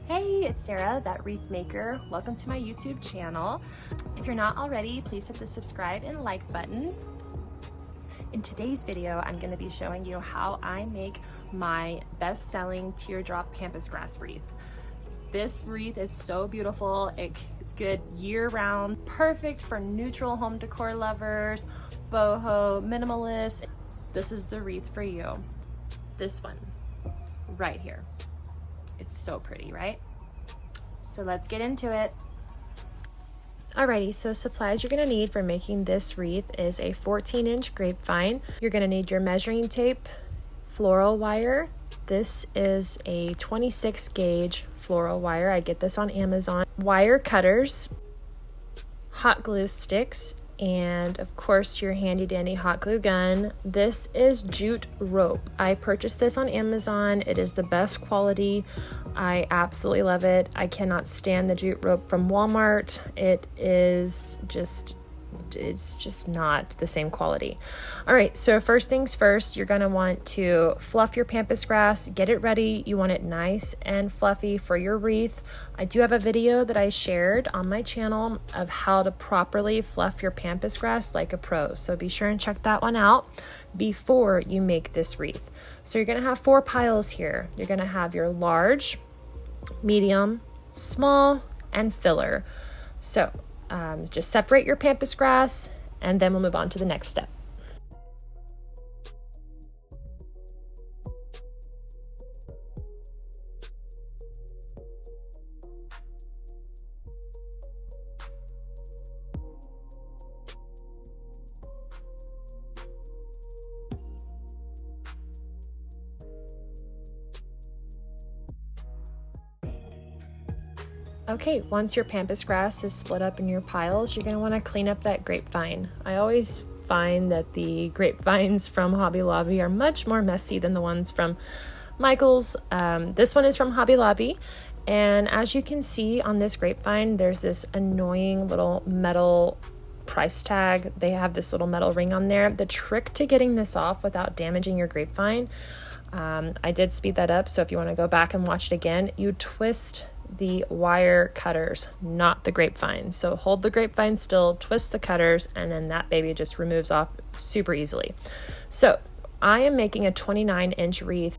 Hey, it's Sarah, that wreath maker. Welcome to my YouTube channel. If you're not already, please hit the subscribe and like button. In today's video, I'm going to be showing you how I make my best-selling teardrop pampas grass wreath. This wreath is so beautiful. It's good year-round, perfect for neutral home decor lovers, boho, minimalist. This is the wreath for you. This one, right here. It's so pretty, right? So let's get into it. Alrighty, so supplies you're gonna need for making this wreath is a 14-inch grapevine. You're gonna need your measuring tape, floral wire. This is a 26 gauge floral wire. I get this on Amazon. Wire cutters, hot glue sticks, and of course your handy dandy hot glue gun. This is jute rope. I purchased this on Amazon. It is the best quality. I absolutely love it. I cannot stand the jute rope from Walmart. It's just not the same quality. All right, so first things first, you're gonna want to fluff your pampas grass, get it ready. You want it nice and fluffy for your wreath. I do have a video that I shared on my channel of how to properly fluff your pampas grass like a pro. So be sure and check that one out before you make this wreath. So you're gonna have 4 piles here. You're gonna have your large, medium, small, and filler. So just separate your pampas grass and then we'll move on to the next step. Okay, once your pampas grass is split up in your piles, you're going to want to clean up that grapevine. I always find that the grapevines from Hobby Lobby are much more messy than the ones from Michael's. This one is from Hobby Lobby, and as you can see on this grapevine, there's this annoying little metal price tag. They have this little metal ring on there. The trick to getting this off without damaging your grapevine, I did speed that up, so if you want to go back and watch it again, you twist the wire cutters, not the grapevine. So hold the grapevine still, twist the cutters, and then that baby just removes off super easily. So I am making a 29-inch wreath.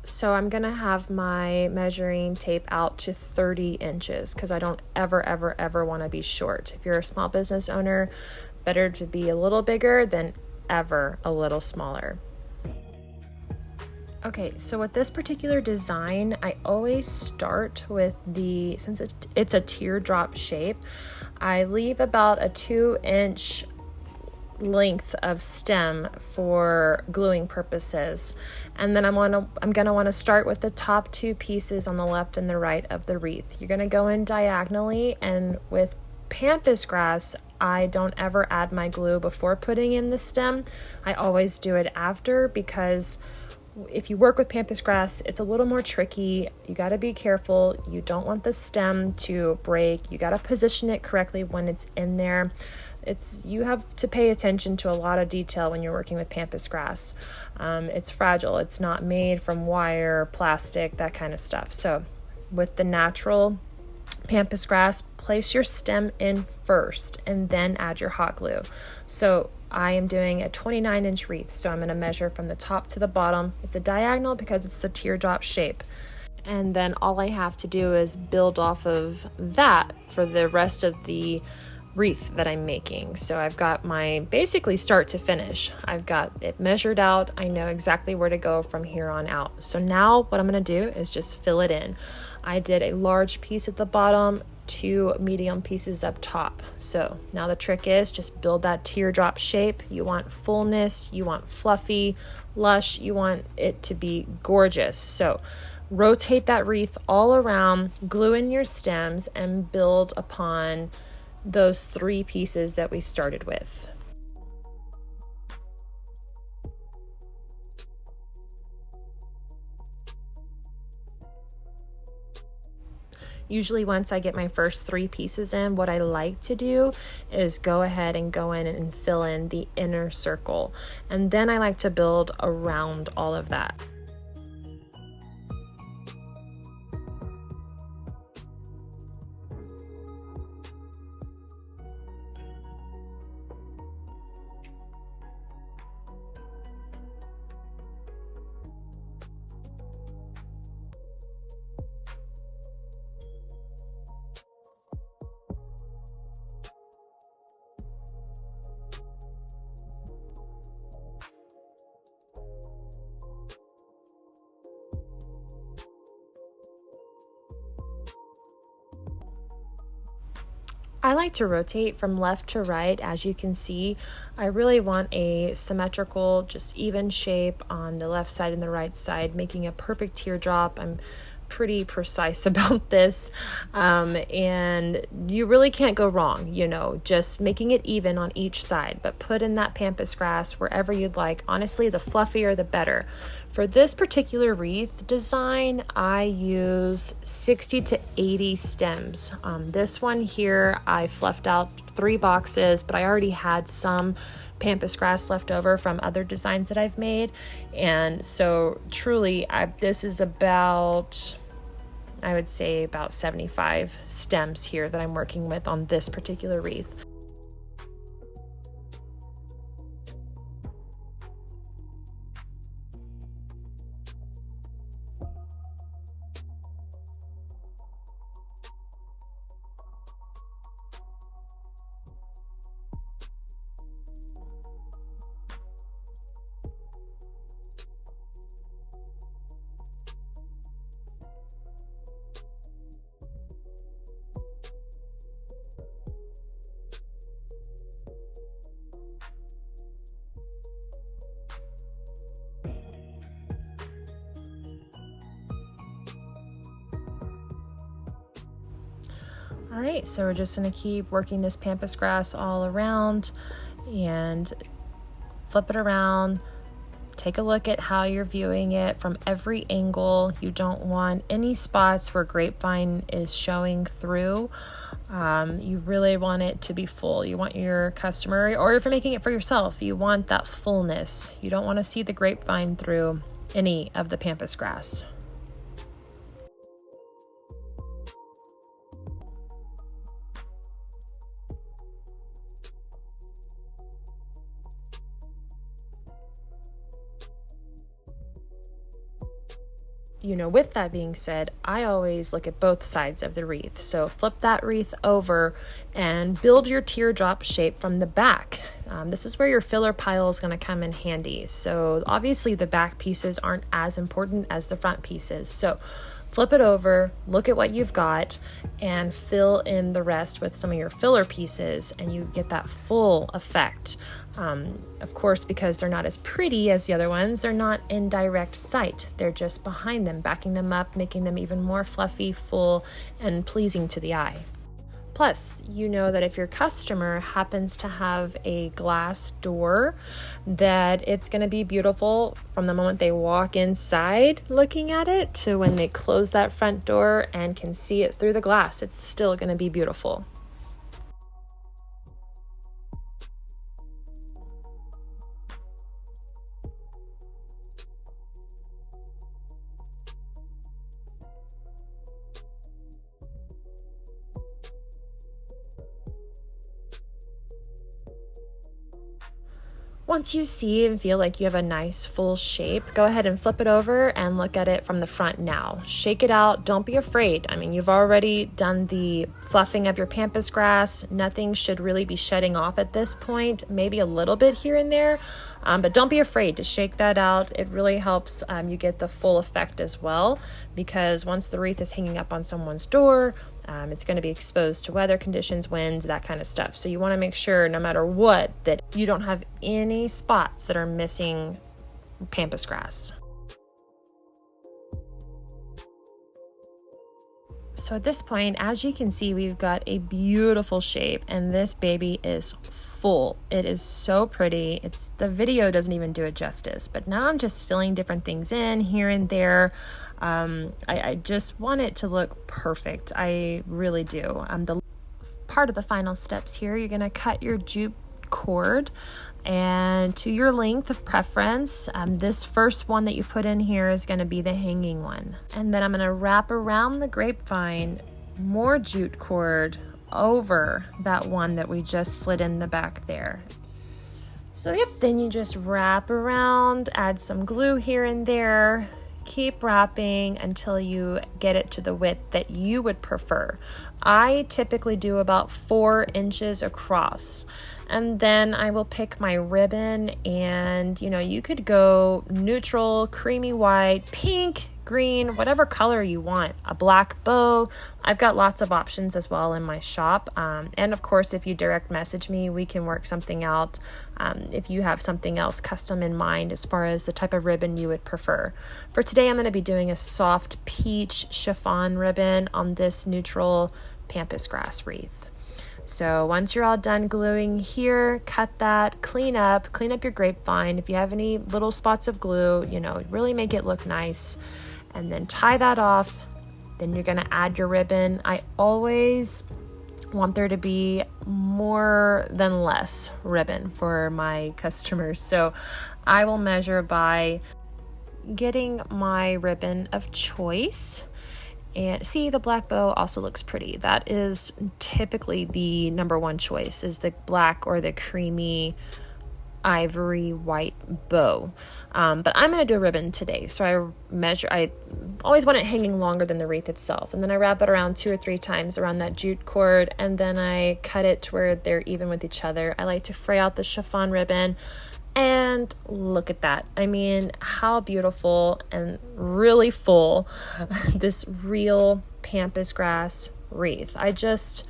So I'm gonna have my measuring tape out to 30 inches because I don't ever want to be short. If you're a small business owner, better to be a little bigger than ever a little smaller. Okay, so with this particular design, I always start with since it's a teardrop shape, I leave about a 2-inch length of stem for gluing purposes. And then I'm gonna wanna start with the top 2 pieces on the left and the right of the wreath. You're gonna go in diagonally, and with pampas grass, I don't ever add my glue before putting in the stem. I always do it after, because if you work with pampas grass, it's a little more tricky. You got to be careful. You don't want the stem to break. You got to position it correctly when it's in there. You have to pay attention to a lot of detail when you're working with pampas grass. It's fragile. It's not made from wire, plastic, that kind of stuff. So with the natural pampas grass, place your stem in first and then add your hot glue. So I am doing a 29-inch wreath, so I'm going to measure from the top to the bottom. It's a diagonal because it's the teardrop shape. And then all I have to do is build off of that for the rest of the wreath that I'm making. So I've got my basically start to finish. I've got it measured out. I know exactly where to go from here on out. So now what I'm going to do is just fill it in. I did a large piece at the bottom, 2 medium pieces up top. So now the trick is just build that teardrop shape. You want fullness, you want fluffy, lush, you want it to be gorgeous. So rotate that wreath all around, glue in your stems, and build upon those 3 pieces that we started with. Usually once I get my first 3 pieces in, what I like to do is go ahead and go in and fill in the inner circle. And then I like to build around all of that. I like to rotate from left to right. As you can see, I really want a symmetrical, just even shape on the left side and the right side, making a perfect teardrop. I'm pretty precise about this, and you really can't go wrong, just making it even on each side, but put in that pampas grass wherever you'd like. Honestly, the fluffier the better. For this particular wreath design, I use 60 to 80 stems. This one here, I fluffed out 3 boxes, but I already had some pampas grass left over from other designs that I've made. And so truly, this is about, I would say, about 75 stems here that I'm working with on this particular wreath. All right, so we're just gonna keep working this pampas grass all around and flip it around. Take a look at how you're viewing it from every angle. You don't want any spots where grapevine is showing through. You really want it to be full. You want your customer, or if you're making it for yourself, you want that fullness. You don't want to see the grapevine through any of the pampas grass. With that being said, I always look at both sides of the wreath. So flip that wreath over and build your teardrop shape from the back. This is where your filler pile is going to come in handy. So obviously the back pieces aren't as important as the front pieces. So flip it over, look at what you've got, and fill in the rest with some of your filler pieces, and you get that full effect. Of course, because they're not as pretty as the other ones, they're not in direct sight. They're just behind them, backing them up, making them even more fluffy, full, and pleasing to the eye. Plus, that if your customer happens to have a glass door, that it's going to be beautiful from the moment they walk inside looking at it to when they close that front door and can see it through the glass. It's still going to be beautiful. Once you see and feel like you have a nice full shape, go ahead and flip it over and look at it from the front now. Shake it out. Don't be afraid. You've already done the fluffing of your pampas grass. Nothing should really be shedding off at this point. Maybe a little bit here and there, but don't be afraid to shake that out. It really helps you get the full effect as well, because once the wreath is hanging up on someone's door, it's going to be exposed to weather conditions, winds, that kind of stuff. So you want to make sure, no matter what, that you don't have any spots that are missing pampas grass. So at this point, as you can see, we've got a beautiful shape, and this baby is full. It is so pretty. The video doesn't even do it justice, but now I'm just filling different things in here and there. I just want it to look perfect. I really do. The part of the final steps here, you're going to cut your jute cord and to your length of preference. This first one that you put in here is going to be the hanging one, and then I'm going to wrap around the grapevine more jute cord over that one that we just slid in the back there. So then you just wrap around, add some glue here and there, keep wrapping until you get it to the width that you would prefer. I typically do about 4 inches across, And then I will pick my ribbon, and you could go neutral, creamy white, pink, green, whatever color you want, a black bow. I've got lots of options as well in my shop. And of course, if you direct message me, we can work something out if you have something else custom in mind as far as the type of ribbon you would prefer. For today, I'm going to be doing a soft peach chiffon ribbon on this neutral pampas grass wreath. So once you're all done gluing here, cut that, clean up your grapevine. If you have any little spots of glue, really make it look nice. And then tie that off. Then you're gonna add your ribbon. I always want there to be more than less ribbon for my customers. So I will measure by getting my ribbon of choice. And see, the black bow also looks pretty. That is typically the number one choice, is the black or the creamy ivory white bow. But I'm going to do a ribbon today. So I always want it hanging longer than the wreath itself. And then I wrap it around 2 or 3 times around that jute cord. And then I cut it to where they're even with each other. I like to fray out the chiffon ribbon. And look at that. I mean, how beautiful and really full this real pampas grass wreath. I just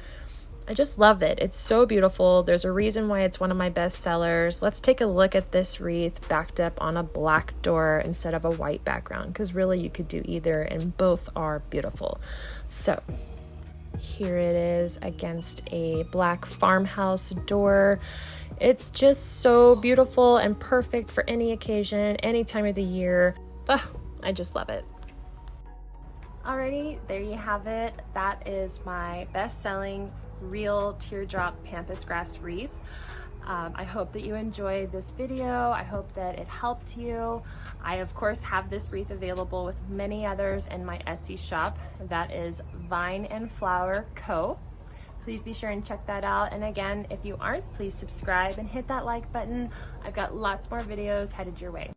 love it. It's so beautiful. There's a reason why it's one of my best sellers. Let's take a look at this wreath backed up on a black door instead of a white background, because really you could do either and both are beautiful. So here it is against a black farmhouse door. It's just so beautiful and perfect for any occasion, any time of the year. I just love it. Alrighty, there you have it. That is my best-selling real teardrop pampas grass wreath. I hope that you enjoyed this video. I hope that it helped you. I, of course, have this wreath available with many others in my Etsy shop. That is Vine and Flower Co. Please be sure and check that out. And again, if you aren't, please subscribe and hit that like button. I've got lots more videos headed your way.